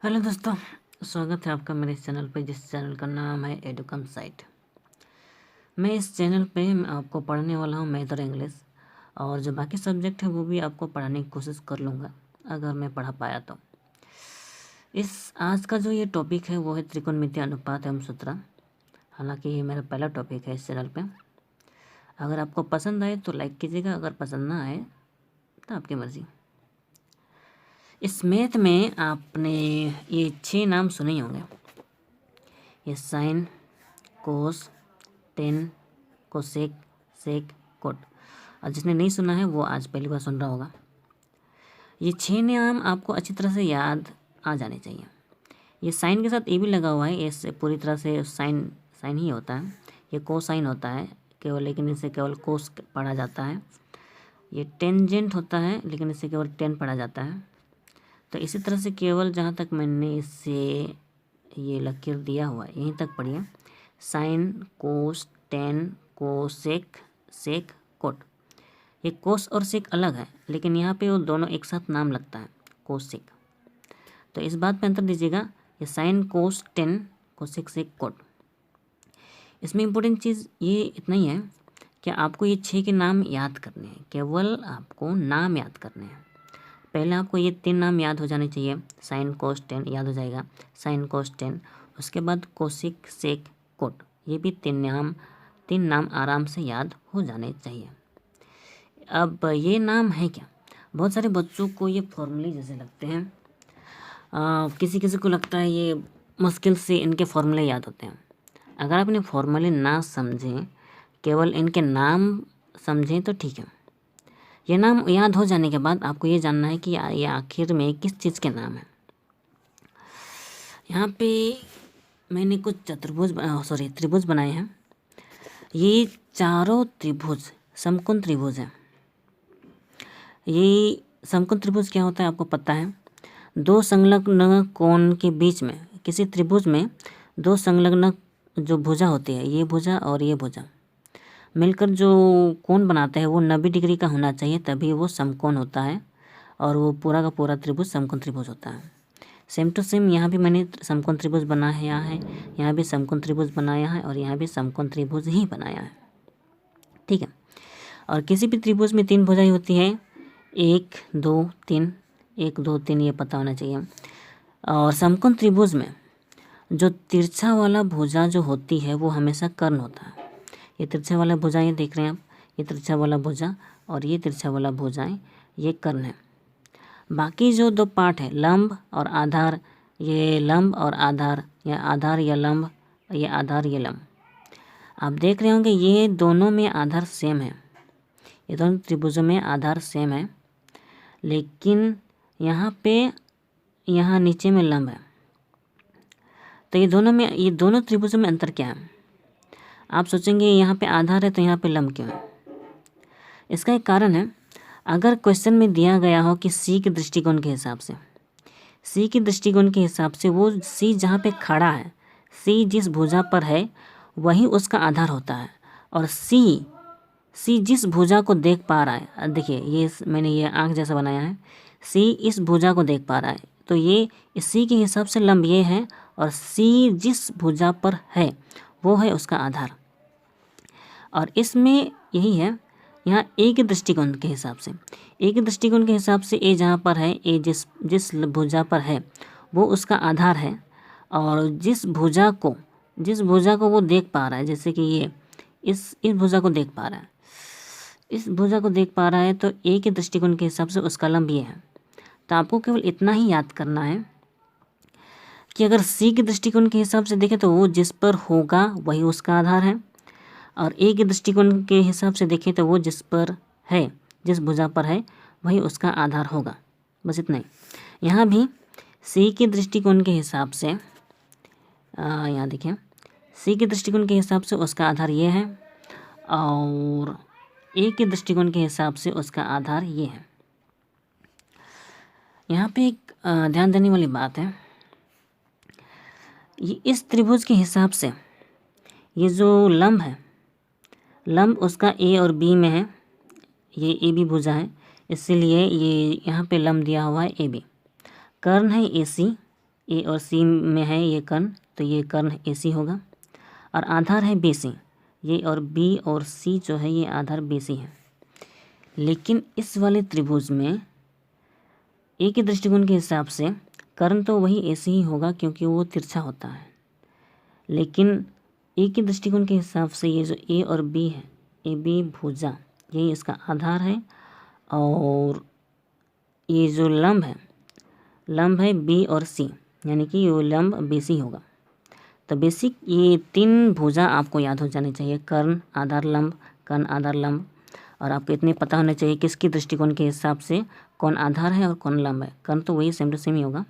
Hello दोस्तों, स्वागत है आपका मेरे इस चैनल पे जिस चैनल का नाम है एडुकम साइट। मैं इस चैनल पे आपको पढ़ाने वाला हूँ मैथ और इंग्लिश, और जो बाकी सब्जेक्ट है वो भी आपको पढ़ाने की कोशिश कर लूँगा अगर मैं पढ़ा पाया तो। इस आज का जो ये टॉपिक है वो है त्रिकोणमितीय अनुपात एवं सूत्र। हालांकि ये मेरा पहला टॉपिक है इस चैनल पे। अगर आपको पसंद आए तो लाइक कीजिएगा, अगर पसंद ना आए तो आपकी मर्ज़ी। इस मैथ में आपने ये 6 नाम सुने ही होंगे। ये साइन, कोस, टेन, कोसेक, सेक, कोट। और जिसने नहीं सुना है वो आज पहली बार सुन रहा होगा। ये 6 नाम आपको अच्छी तरह से याद आ जाने चाहिए। ये साइन के साथ ए भी लगा हुआ है, इससे पूरी तरह से साइन साइन ही होता है। ये कोसाइन होता है केवल, लेकिन इसे केवल कोस पढ़ा जाता है। ये टेंजेंट होता है लेकिन इसे केवल टेन पढ़ा जाता है। तो इसी तरह से केवल जहाँ तक मैंने इससे ये लकीर दिया हुआ है यहीं तक पढ़िए। साइन, कोस, टेन, कोसेक, सेक, कोट। ये कोस और सेक अलग है, लेकिन यहाँ पे वो दोनों एक साथ नाम लगता है, कोसेक। तो इस बात पे अंतर दीजिएगा। ये साइन, कोस, टेन, कोसेक, सेक, कोट। इसमें इम्पोर्टेंट चीज़ ये इतना ही है कि आपको ये 6 के नाम याद करने हैं, केवल आपको नाम याद करने हैं। पहले आपको ये 3 नाम याद हो जाने चाहिए। साइन, कोस, टेन याद हो जाएगा, साइन, कोस, टेन। उसके बाद कोसेक, सेक, कोट। ये भी 3 नाम आराम से याद हो जाने चाहिए। अब ये नाम है क्या? बहुत सारे बच्चों को ये फॉर्मूले जैसे लगते हैं। किसी किसी को लगता है ये मुश्किल से इनके फॉर्मूले याद होते हैं। अगर आप इन्हें फॉर्मूले ना समझें, केवल इनके नाम समझें तो ठीक है। ये नाम याद हो जाने के बाद आपको ये जानना है कि ये आखिर में किस चीज़ के नाम हैं। यहाँ पे मैंने कुछ त्रिभुज बनाए हैं। ये चारों त्रिभुज समकोण त्रिभुज हैं। ये समकोण त्रिभुज क्या होता है आपको पता है? दो संलग्न कोण के बीच में, किसी त्रिभुज में दो संलग्न जो भुजा होती है, ये भुजा और ये भुजा मिलकर जो कोण बनाते हैं वो 90 डिग्री का होना चाहिए, तभी वो समकोण होता है और वो पूरा का पूरा त्रिभुज समकोण त्रिभुज होता है। सेम टू सेम यहाँ भी मैंने समकोण त्रिभुज बनाया है, यहाँ भी समकोण त्रिभुज बनाया है और यहाँ भी समकोण त्रिभुज ही बनाया है। ठीक है। और किसी भी त्रिभुज में 3 भुजाएं होती है, 1 2 3, 1 2 3 ये पता होना चाहिए। और समकोण त्रिभुज में जो तिरछा वाला भुजा जो होती है वो हमेशा कर्ण होता है। ये तिरछा वाला भुजा ये देख रहे हैं आप, ये तिरछा वाला भुजा और ये तिरछा वाला भुजाएं, ये कर्ण है। बाकी जो 2 पार्ट है, लंब और आधार, ये लंब और आधार, या आधार या लंब, ये आधार ये लंब। आप देख रहे होंगे ये दोनों में आधार सेम है, ये दोनों त्रिभुजों में आधार सेम है, लेकिन यहाँ नीचे में लंब है। तो ये दोनों त्रिभुजों में अंतर क्या है? आप सोचेंगे यहाँ पे आधार है तो यहाँ पे लंब क्यों है? इसका एक कारण है। अगर क्वेश्चन में दिया गया हो कि सी के दृष्टिकोण के हिसाब से वो सी जहाँ पे खड़ा है, सी जिस भुजा पर है वही उसका आधार होता है, और सी जिस भुजा को देख पा रहा है, देखिए ये मैंने ये आँख जैसा बनाया है, सी इस भुजा को देख पा रहा है तो ये सी के हिसाब से लंब ये है, और सी जिस भुजा पर है वो है उसका आधार। और इसमें यही है, यहाँ ए के दृष्टिकोण के हिसाब से ए जहाँ पर है, ए जिस भुजा पर है वो उसका आधार है, और जिस भुजा को वो देख पा रहा है, जैसे कि ये इस भुजा को देख पा रहा है, तो ए के दृष्टिकोण के हिसाब से उसका लंब ये है। तो आपको केवल इतना ही याद करना है कि अगर सी के दृष्टिकोण के हिसाब से देखें तो वो जिस पर होगा वही उसका आधार है, और ए के दृष्टिकोण के हिसाब से देखें तो वो जिस भुजा पर है वही उसका आधार होगा। बस इतना ही। यहाँ भी सी के दृष्टिकोण के हिसाब से यहाँ देखिए, सी के दृष्टिकोण के हिसाब से उसका आधार ये है, और ए के दृष्टिकोण के हिसाब से उसका आधार ये है। यहाँ पे एक ध्यान देने वाली बात है, ये इस त्रिभुज के हिसाब से ये जो लंब है, लंब उसका ए और बी में है, ये ए बी भुजा है, इसीलिए ये यहाँ पे लंब दिया हुआ है ए बी। कर्ण है ए सी, ए और सी में है ये कर्ण, तो ये कर्ण AC होगा। और आधार है BC, ये और B और C जो है ये आधार BC है। लेकिन इस वाले त्रिभुज में ए के दृष्टिकोण के हिसाब से कर्ण तो वही AC ही होगा क्योंकि वो तिरछा होता है। लेकिन ए के दृष्टिकोण के हिसाब से ये जो A और B है, AB भुजा, यही इसका आधार है। और ये जो लंब है B और C, यानी कि ये लंब BC होगा। तो बेसिक ये 3 भुजा आपको याद हो जानी चाहिए, कर्ण आधार लंब, कर्ण आधार लंब। और आपको इतने पता होने चाहिए किसकी दृष्टिकोण के हिसाब से कौन आधार है और कौन लंब है। कर्ण तो वही सेम टू सेम ही होगा।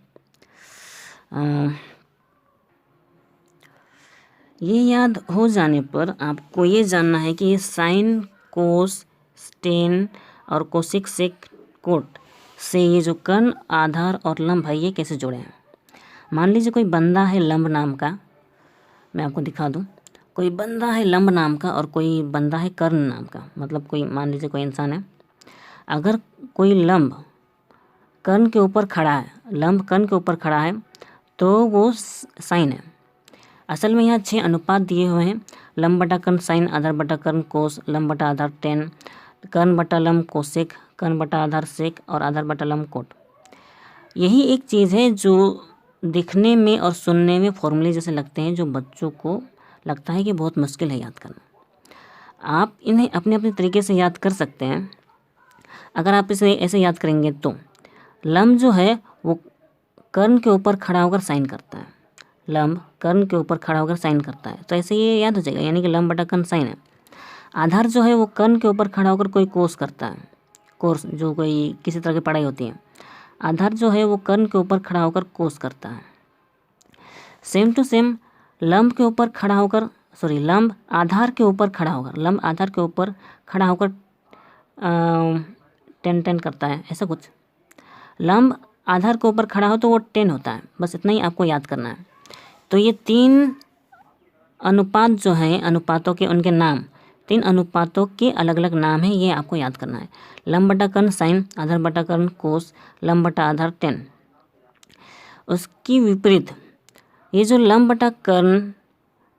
ये याद हो जाने पर आपको ये जानना है कि ये साइन, कोस, टेन और कोसेक, सेक, कोट से ये जो कर्ण, आधार और लंब है ये कैसे जुड़े हैं। मान लीजिए कोई बंदा है लंब नाम का, मैं आपको दिखा दूं। कोई बंदा है लंब नाम का और कोई बंदा है कर्ण नाम का, मतलब कोई मान लीजिए कोई इंसान है। अगर कोई लंब कर्ण के ऊपर खड़ा है, लंब कर्ण के ऊपर खड़ा है तो वो साइन है। असल में यहाँ 6 अनुपात दिए हुए हैं, लंब बटा कर्ण साइन, आधार बटा कर्ण कोस, लंब बटा आधार टेन, कर्ण बटा लंब कोसेक, कर्ण बटा आधार सेक और आधार बटा लंब कोट। यही एक चीज़ है जो दिखने में और सुनने में फॉर्मूले जैसे लगते हैं, जो बच्चों को लगता है कि बहुत मुश्किल है याद करना। आप इन्हें अपने अपने तरीके से याद कर सकते हैं। अगर आप इसे ऐसे याद करेंगे तो लंब जो है वो कर्ण के ऊपर खड़ा होकर साइन करता है, लंब कर्ण के ऊपर खड़ा होकर साइन करता है, तो ऐसे ये याद हो जाएगा, यानी कि लंब बटा कर्ण साइन है। आधार जो है वो कर्ण के ऊपर खड़ा होकर कोई कोस करता है, कोर्स जो कोई किसी तरह की पढ़ाई होती है, आधार जो है वो कर्ण के ऊपर खड़ा होकर कोस करता है। सेम टू सेम लंब के ऊपर खड़ा होकर, लंब आधार के ऊपर खड़ा होकर, लंब आधार के ऊपर खड़ा होकर टेन करता है, ऐसा कुछ। लंब आधार के ऊपर खड़ा हो तो वो 10 होता है, बस इतना ही आपको याद करना है। तो ये 3 अनुपात जो हैं, अनुपातों के उनके नाम, 3 अनुपातों के अलग अलग नाम हैं, ये आपको याद करना है। लंब बटा कर्ण साइन, आधार बटा कर्ण कोस, लंब बटा आधार 10। उसकी विपरीत ये जो लंब बटा कर्ण,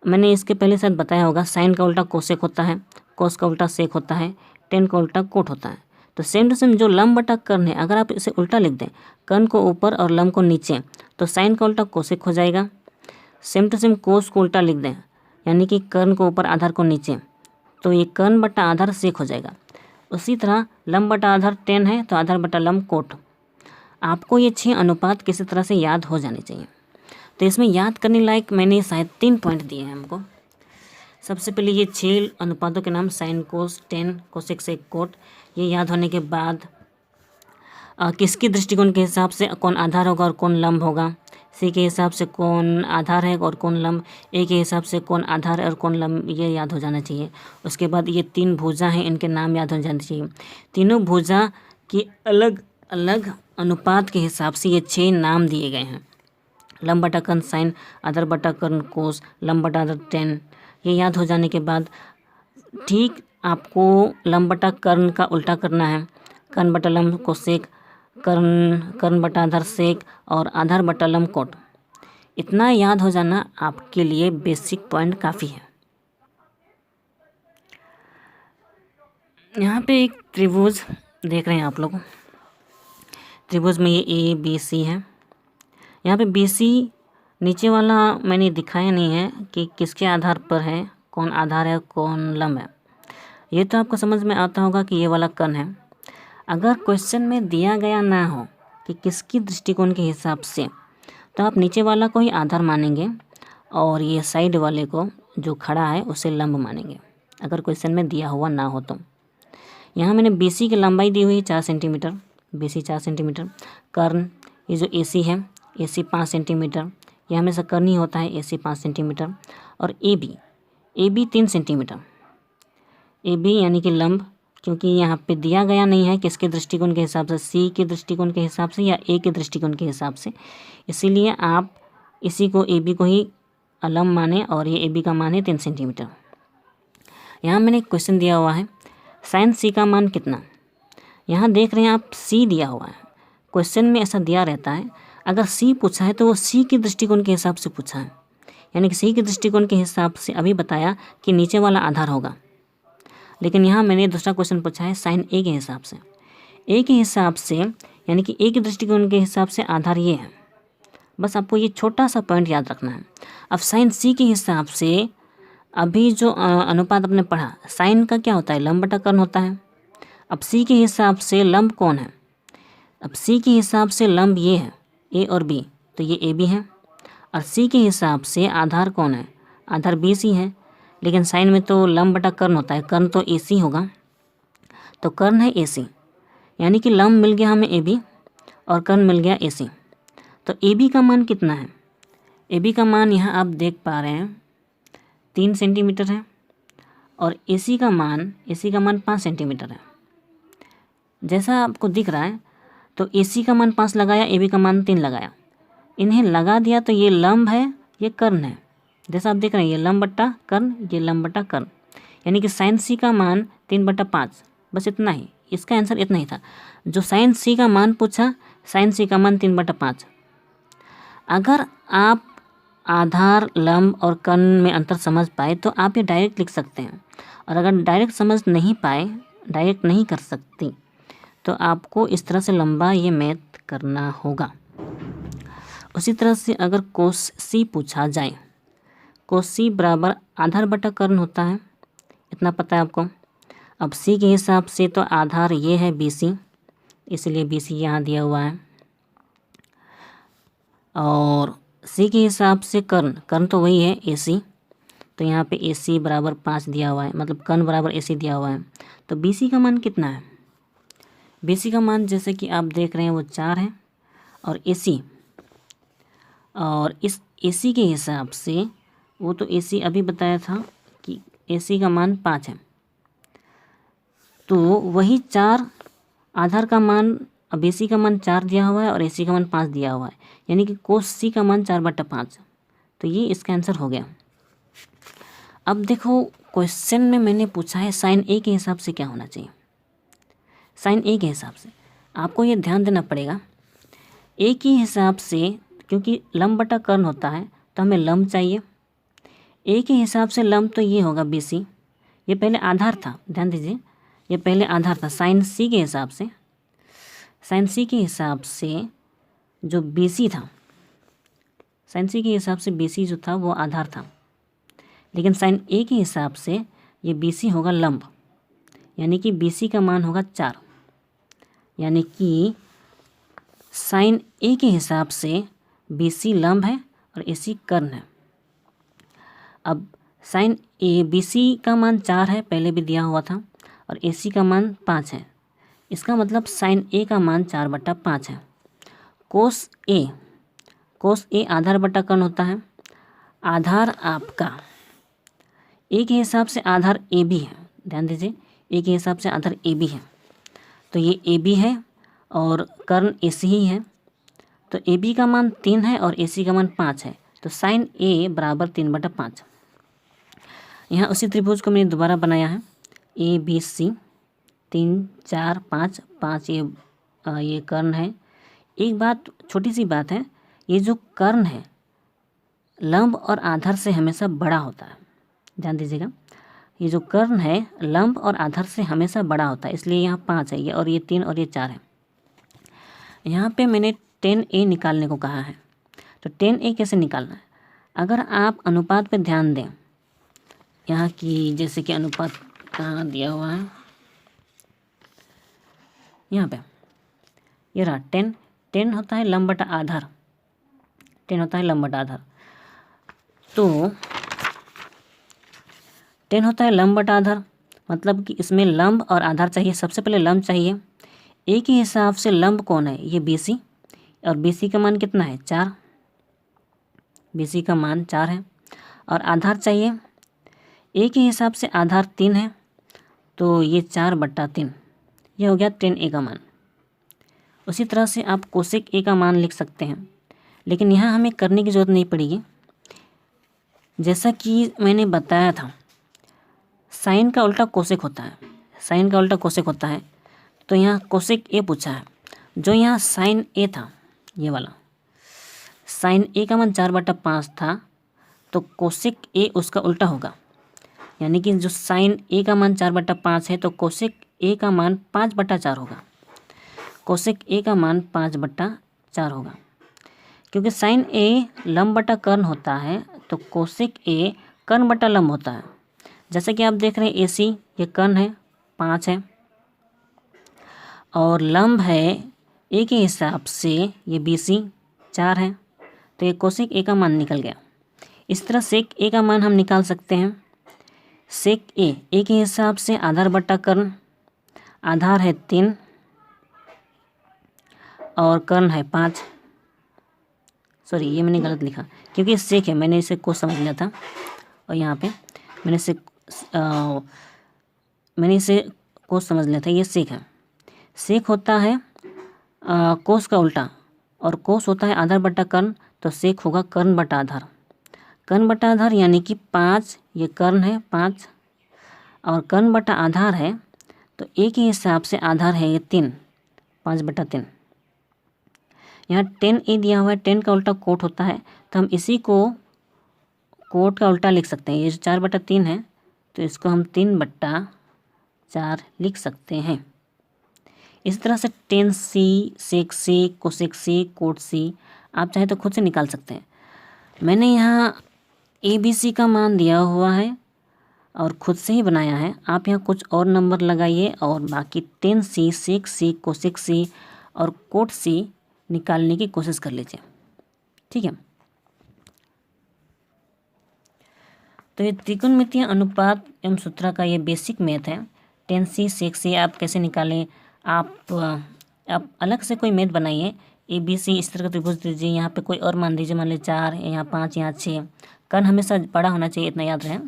मैंने इसके पहले शायद बताया होगा, साइन का उल्टा कोसेक होता है, कोस का उल्टा सेक होता है, 10 का उल्टा कोट होता है। तो सेम टू सेम जो लंब बटा कर्ण है, अगर आप इसे उल्टा लिख दें, कर्ण को ऊपर और लंब को नीचे, तो साइन का उल्टा कोसेक हो जाएगा। सेम टू सेम कोस को उल्टा लिख दें, यानी कि कर्ण को ऊपर आधार को नीचे, तो ये कर्ण बटा आधार सेक हो जाएगा। उसी तरह लंब बटा आधार 10 है तो आधार बटा लंब कोट। आपको ये 6 अनुपात किसी तरह से याद हो जाने चाहिए। तो इसमें याद करने लायक मैंने शायद 3 पॉइंट दिए हैं हमको। सबसे पहले ये 6 अनुपातों के नाम, साइन, कोस, टेन, कोसेक, सेक, कोट। ये याद होने के बाद किसकी दृष्टिकोण के हिसाब से कौन आधार होगा और कौन लंब होगा, सी के हिसाब से कौन आधार है और कौन लंब, ए के हिसाब से कौन आधार है और कौन लंब, ये याद हो जाना चाहिए। उसके बाद ये 3 भुजा हैं, इनके नाम याद हो जाने चाहिए। तीनों भुजा की अलग अलग अनुपात के हिसाब से ये 6 नाम दिए गए हैं। लंब बटा कर्ण साइन, आधार बटा कर्ण कोस, लंब बटा आधार 10। ये याद हो जाने के बाद ठीक आपको लंब बटा कर्ण का उल्टा करना है, कर्ण बटा लंब कोसेक, कर्ण बटा आधार सेक और आधार बटा लंब कोट। इतना याद हो जाना आपके लिए बेसिक पॉइंट काफ़ी है। यहाँ पे एक त्रिभुज देख रहे हैं आप लोग, त्रिभुज में ये ABC है। यहाँ पे BC नीचे वाला मैंने दिखाया नहीं है कि किसके आधार पर है, कौन आधार है कौन लंब है। ये तो आपको समझ में आता होगा कि ये वाला कर्ण है। अगर क्वेश्चन में दिया गया ना हो कि किसकी दृष्टिकोण के हिसाब से, तो आप नीचे वाला को ही आधार मानेंगे और ये साइड वाले को जो खड़ा है उसे लंब मानेंगे, अगर क्वेश्चन में दिया हुआ ना हो तो। यहाँ मैंने BC की लंबाई दी हुई है 4 सेंटीमीटर, BC 4 सेंटीमीटर। कर्ण ये जो AC है, AC 5 सेंटीमीटर, यह हमेशा कर्ण ही होता है, AC 5 सेंटीमीटर। और AB 3 सेंटीमीटर, AB यानी कि लंब, क्योंकि यहाँ पे दिया गया नहीं है किसके दृष्टिकोण के हिसाब से, C के दृष्टिकोण के हिसाब से या A के दृष्टिकोण के हिसाब से, इसीलिए आप इसी को AB को ही लंब माने और ये AB का मान है 3 सेंटीमीटर। यहाँ मैंने एक क्वेश्चन दिया हुआ है, साइन C का मान कितना। यहाँ देख रहे हैं आप C दिया हुआ है, क्वेश्चन में ऐसा दिया रहता है, अगर सी पूछा है तो वो सी के दृष्टिकोण के हिसाब से पूछा है, यानी कि सी के दृष्टिकोण के हिसाब से अभी बताया कि नीचे वाला आधार होगा, लेकिन यहाँ मैंने दूसरा क्वेश्चन पूछा है साइन ए के हिसाब से। ए के हिसाब से यानी कि ए के दृष्टिकोण के हिसाब से आधार ये है, बस आपको ये छोटा सा पॉइंट याद रखना है। अब साइन सी के हिसाब से अभी जो अनुपात आपने पढ़ा, साइन का क्या होता है, लंब बटा कर्ण होता है। अब सी के हिसाब से लंब कौन है, अब सी के हिसाब से लंब ये है ए और बी, तो ये ए बी है। और सी के हिसाब से आधार कौन है, आधार बी सी है, लेकिन साइन में तो लंब बटा कर्ण होता है, कर्ण तो ए सी होगा, तो कर्ण है ए सी, यानी कि लंब मिल गया हमें ए बी और कर्ण मिल गया ए सी। तो ए बी का मान कितना है, ए बी का मान यहाँ आप देख पा रहे हैं 3 सेंटीमीटर है, और ए सी का मान 5 सेंटीमीटर है। जैसा आपको दिख रहा है, तो ए सी का मान 5 लगाया, ए बी का मान 3 लगाया, इन्हें लगा दिया तो ये लंब है, ये कर्ण है। जैसा आप देख रहे हैं, ये लंब बट्टा कर्ण, ये लंब बट्टा कर्ण, यानी कि साइन सी का मान 3/5, बस इतना ही, इसका आंसर इतना ही था। जो साइन सी का मान पूछा, साइन सी का मान 3/5। अगर आप आधार, लंब और कर्ण में अंतर समझ पाए तो आप ये डायरेक्ट लिख सकते हैं, और अगर डायरेक्ट समझ नहीं पाए, डायरेक्ट नहीं कर सकती, तो आपको इस तरह से लंबा ये मैथ करना होगा। उसी तरह से अगर कोस सी पूछा जाए, कोस सी बराबर आधार बटा कर्ण होता है, इतना पता है आपको। अब सी के हिसाब से तो आधार ये है बी सी, इसलिए बी सी यहाँ दिया हुआ है, और सी के हिसाब से कर्ण, कर्ण तो वही है ए सी, तो यहाँ पे ए सी बराबर 5 दिया हुआ है, मतलब कर्ण बराबर ए सी दिया हुआ है। तो बी सी का मान कितना है, बी सी का मान जैसे कि आप देख रहे हैं वो 4 है, और ए सी, और इस ए सी के हिसाब से वो तो ए सी अभी बताया था कि ए सी का मान 5 है, तो वही 4 आधार का मान, अब ए सी का मान 4 दिया हुआ है और ए सी का मान 5 दिया हुआ है, यानी कि कोस सी का मान 4/5, तो ये इसका आंसर हो गया। अब देखो क्वेश्चन में मैंने पूछा है साइन ए के हिसाब से क्या होना चाहिए। साइन ए के हिसाब से आपको ये ध्यान देना पड़ेगा, ए के हिसाब से क्योंकि लंब बटा कर्ण होता है तो हमें लंब चाहिए। ए के हिसाब से लंब तो ये होगा बी सी, ये पहले आधार था, ध्यान दीजिए, ये पहले आधार था। साइन सी के हिसाब से, साइन सी के हिसाब से जो बी सी था, साइन सी के हिसाब से बी सी जो था वो आधार था, लेकिन साइन ए के हिसाब से ये बी सी होगा लंब, यानी कि बी सी का मान होगा 4, यानी कि साइन ए के हिसाब से बी सी लंब है और ए सी कर्ण है। अब साइन ए, बी सी का मान 4 है, पहले भी दिया हुआ था, और ए सी का मान 5 है, इसका मतलब साइन ए का मान 4/5 है। कोस ए, कोस ए आधार बटा कर्ण होता है, आधार आपका ए के हिसाब से आधार ए बी है, ध्यान दीजिए, ए के हिसाब से आधार ए बी है, तो ये ए बी है और कर्ण ए सी ही है, तो ए बी का मान 3 है और ए सी का मान 5 है, तो साइन ए बराबर 3/5। यहाँ उसी त्रिभुज को मैंने दोबारा बनाया है, ए बी सी, 3 4 5 5, ये कर्ण है। एक बात, छोटी सी बात है, ये जो कर्ण है लंब और आधार से हमेशा बड़ा होता है, ध्यान दीजिएगा, ये जो कर्ण है लंब और आधार से हमेशा बड़ा होता है, इसलिए यहाँ 5 है, ये और ये 3 और ये 4 है। यहाँ पे मैंने 10A निकालने को कहा है, तो 10A कैसे निकालना है, अगर आप अनुपात पे ध्यान दें, यहाँ की जैसे कि अनुपात कहाँ दिया हुआ है, यहाँ पे ये रहा 10 होता है लंब बटा आधार, 10 होता है लंब बटा आधार, तो 10 होता है लंब बटा आधार, मतलब कि इसमें लंब और आधार चाहिए। सबसे पहले लंब चाहिए, ए के हिसाब से लंब कौन है, ये बी सी, और बी सी का मान कितना है 4, बी सी का मान 4 है, और आधार चाहिए, ए के हिसाब से आधार 3 है, तो ये 4/3, ये हो गया 10A का मान। उसी तरह से आप कोसेक ए का मान लिख सकते हैं, लेकिन यहाँ हमें करने की ज़रूरत नहीं पड़ेगी। जैसा कि मैंने बताया था, साइन का उल्टा कोसेक होता है, साइन का उल्टा कोसेक होता है, तो यहाँ कोसेक ए पूछा है, जो यहाँ साइन ए था ये वाला, साइन ए का मान 4/5 था तो कोसेक ए उसका उल्टा होगा, यानी कि जो साइन ए का मान 4/5 है तो कोसेक ए का मान 5/4 होगा। कोसेक ए का मान 5/4 होगा। क्योंकि साइन ए लंब बटा कर्ण होता है तो कोसेक ए कर्ण बटा लंब होता है। जैसे कि आप देख रहे हैं ए सी ये कर्ण है 5 है और लंब है ए के हिसाब से ये बी सी 4 है, तो ये कोसेक ए का मान निकल गया। इस तरह सेक ए का मान हम निकाल सकते हैं। सेक ए के हिसाब से आधार बटा कर्ण, आधार है 3 और कर्ण है 5। सॉरी ये मैंने गलत लिखा क्योंकि सेक है, मैंने इसे कोस समझ लिया था और यहाँ पे मैंने इसे कोस समझ लिया था, ये सेक है। सेक होता है कोस का उल्टा और कोस होता है आधार बटा कर्ण, तो सेक होगा कर्ण बटा आधार। कर्ण बटा आधार यानी कि 5, ये कर्ण है 5 और कर्ण बटा आधार है तो ए के हिसाब से आधार है ये 3, 5/3। यहाँ 10 दिया हुआ है, 10 का उल्टा कोट होता है तो हम इसी को कोट का उल्टा लिख सकते हैं। ये जो 4/3 है तो इसको हम 3/4 लिख सकते हैं। इस तरह से 10C, सेक सी, कोसेक सी, कोट सी आप चाहे तो खुद से निकाल सकते हैं। मैंने यहाँ ABC का मान दिया हुआ है और खुद से ही बनाया है। आप यहाँ कुछ और नंबर लगाइए और बाकी 10C, सेक सी, कोसेक सी और कोट सी निकालने की कोशिश कर लीजिए, ठीक है। तो ये त्रिकोणमितीय अनुपात एवं सूत्र का ये बेसिक मैथ है। 10C, सेक सी आप कैसे निकालें, आप अलग से कोई मैथ बनाइए। ABC इस तरह का त्रिभुज दीजिए, यहाँ पे कोई और मान दीजिए, मान लीजिए 4, यहाँ 5, यहाँ 6। कर्ण हमेशा बड़ा होना चाहिए, इतना याद रहे,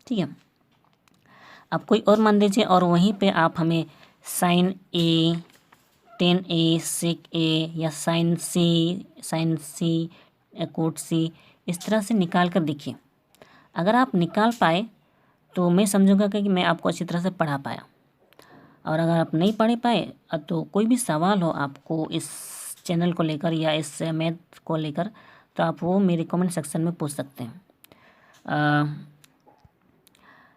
ठीक है। आप कोई और मान दीजिए और वहीं पे आप हमें साइन ए, 10A, सेक ए या साइन सी, कोट सी इस तरह से निकाल कर देखिए। अगर आप निकाल पाए तो मैं समझूंगा कि मैं आपको अच्छी तरह से पढ़ा पाया, और अगर आप नहीं पढ़ पाए तो कोई भी सवाल हो आपको इस चैनल को लेकर या इस मैथ को लेकर तो आप वो मेरे कमेंट सेक्शन में पूछ सकते हैं।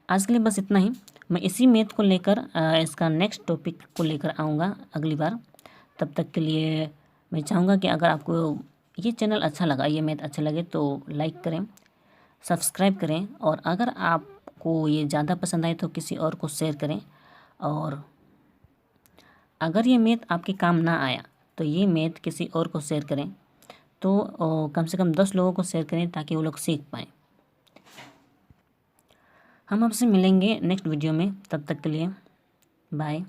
आज के लिए बस इतना ही। मैं इसी मैथ को लेकर इसका नेक्स्ट टॉपिक को लेकर आऊँगा अगली बार। तब तक के लिए मैं चाहूँगा कि अगर आपको ये चैनल अच्छा लगा, ये मैथ अच्छा लगे तो लाइक करें, सब्सक्राइब करें, और अगर आपको ये ज़्यादा पसंद आए तो किसी और को शेयर करें। और अगर ये मैथ आपके काम ना आया तो ये मैथ किसी और को शेयर करें, तो कम से कम 10 लोगों को शेयर करें ताकि वो लोग सीख पाएँ। हम आपसे मिलेंगे नेक्स्ट वीडियो में, तब तक के लिए बाय।